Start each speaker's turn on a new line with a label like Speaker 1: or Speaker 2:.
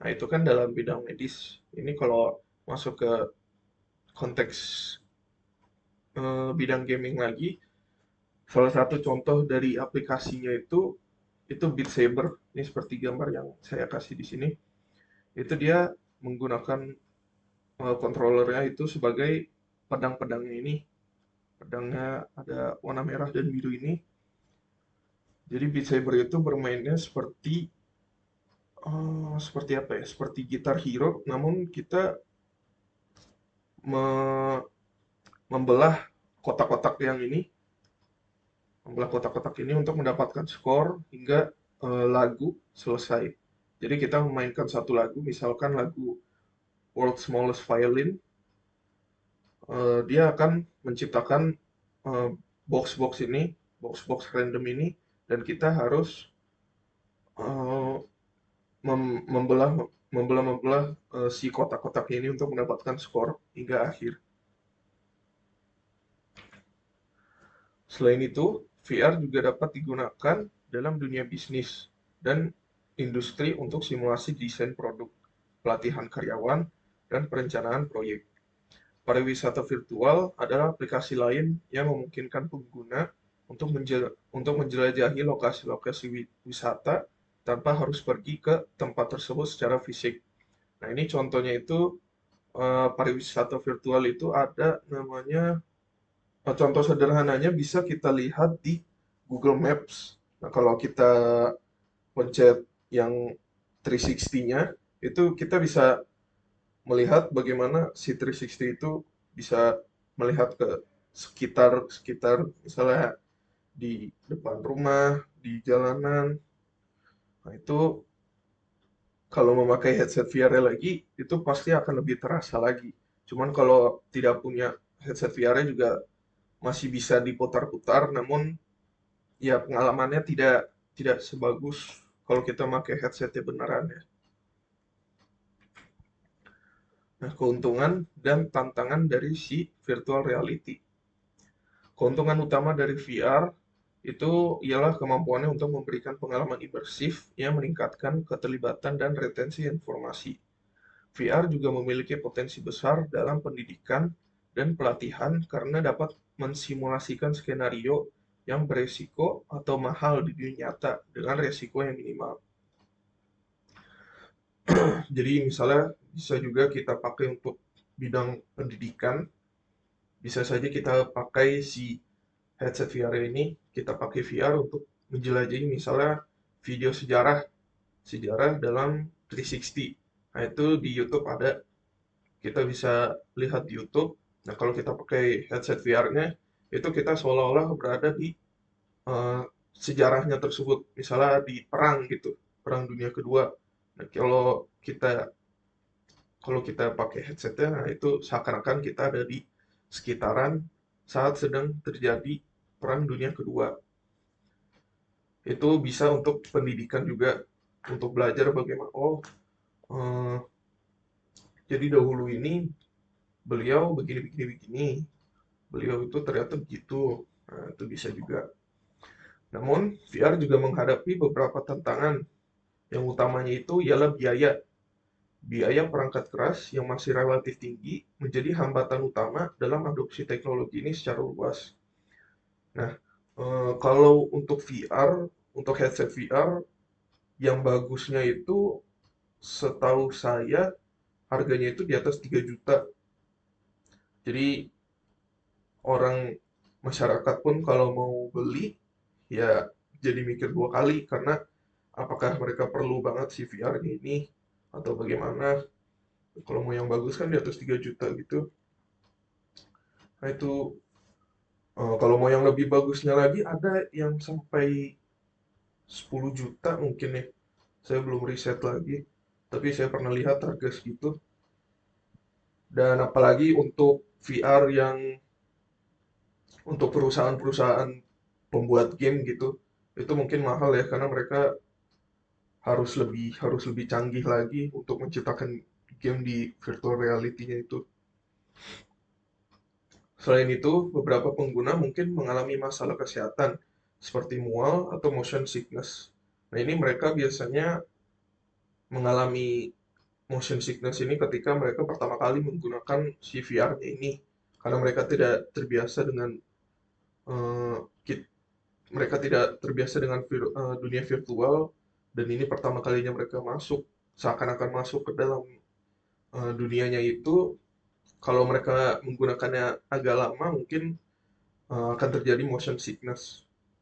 Speaker 1: Nah, itu kan dalam bidang medis. Ini kalau masuk ke konteks bidang gaming lagi, salah satu contoh dari aplikasinya itu Beat Saber. Ini seperti gambar yang saya kasih di sini. Itu dia menggunakan controllernya itu sebagai pedang-pedangnya ini. Pedangnya ada warna merah dan biru ini. Jadi Beat Saber itu bermainnya seperti apa ya? Seperti Guitar Hero, namun kita me- membelah kotak-kotak yang ini, membelah kotak-kotak ini untuk mendapatkan skor hingga lagu selesai. Jadi kita memainkan satu lagu, misalkan lagu World's Smallest Violin, dia akan menciptakan eh, box-box ini, box-box random ini, dan kita harus eh, membelah membelah si kotak-kotak ini untuk mendapatkan skor hingga akhir. Selain itu, VR juga dapat digunakan dalam dunia bisnis dan industri untuk simulasi desain produk, pelatihan karyawan, dan perencanaan proyek. Pariwisata virtual adalah aplikasi lain yang memungkinkan pengguna untuk menjelajahi lokasi-lokasi wisata tanpa harus pergi ke tempat tersebut secara fisik. Nah, ini contohnya itu pariwisata virtual itu ada namanya, contoh sederhananya bisa kita lihat di Google Maps. Nah, kalau kita pencet yang 360-nya, itu kita bisa melihat bagaimana si 360 itu bisa melihat ke sekitar misalnya di depan rumah, di jalanan. Nah, itu kalau memakai headset VR lagi, itu pasti akan lebih terasa lagi. Cuman kalau tidak punya headset VR juga masih bisa diputar-putar, namun ya pengalamannya tidak tidak sebagus kalau kita pakai headsetnya beneran ya. Nah, keuntungan dan tantangan dari si virtual reality. Keuntungan utama dari VR itu ialah kemampuannya untuk memberikan pengalaman imersif yang meningkatkan keterlibatan dan retensi informasi. VR juga memiliki potensi besar dalam pendidikan dan pelatihan karena dapat mensimulasikan skenario yang beresiko atau mahal di dunia nyata dengan resiko yang minimal. Jadi misalnya bisa juga kita pakai untuk bidang pendidikan, bisa saja kita pakai si headset VR ini, kita pakai VR untuk menjelajahi misalnya video sejarah, sejarah dalam 360. Nah, itu di YouTube ada, kita bisa lihat di YouTube. Nah, kalau kita pakai headset VR-nya, itu kita seolah-olah berada di eh, sejarahnya tersebut, misalnya di perang gitu, perang dunia kedua. Nah, kalau kita pakai headsetnya, nah itu seakan-akan kita ada di sekitaran saat sedang terjadi perang dunia kedua. Itu bisa untuk pendidikan juga, untuk belajar bagaimana, eh, jadi dahulu ini beliau begini begini begini, beliau itu ternyata begitu. Nah, itu bisa juga. Namun VR juga menghadapi beberapa tantangan. Yang utamanya itu ialah biaya. Biaya perangkat keras yang masih relatif tinggi menjadi hambatan utama dalam adopsi teknologi ini secara luas. Nah, kalau untuk VR, untuk headset VR yang bagusnya itu setahu saya harganya itu di atas 3 juta. Jadi orang masyarakat pun kalau mau beli ya jadi mikir dua kali karena apakah mereka perlu banget si VR ini atau bagaimana. Kalau mau yang bagus kan di atas 3 juta gitu. Nah, itu kalau mau yang lebih bagusnya lagi ada yang sampai 10 juta mungkin ya. Saya belum riset lagi, tapi saya pernah lihat harga segitu. Dan apalagi untuk VR yang untuk perusahaan-perusahaan pembuat game gitu, itu mungkin mahal ya karena mereka harus lebih canggih lagi untuk menciptakan game di virtual reality-nya itu. Selain itu, beberapa pengguna mungkin mengalami masalah kesehatan seperti mual atau motion sickness. Nah, ini mereka biasanya mengalami motion sickness ini ketika mereka pertama kali menggunakan si VR-nya ini, karena mereka tidak terbiasa dengan eh, kit- mereka tidak terbiasa dengan dunia virtual, dan ini pertama kalinya mereka masuk, seakan-akan masuk ke dalam dunianya itu. Kalau mereka menggunakannya agak lama, mungkin akan terjadi motion sickness.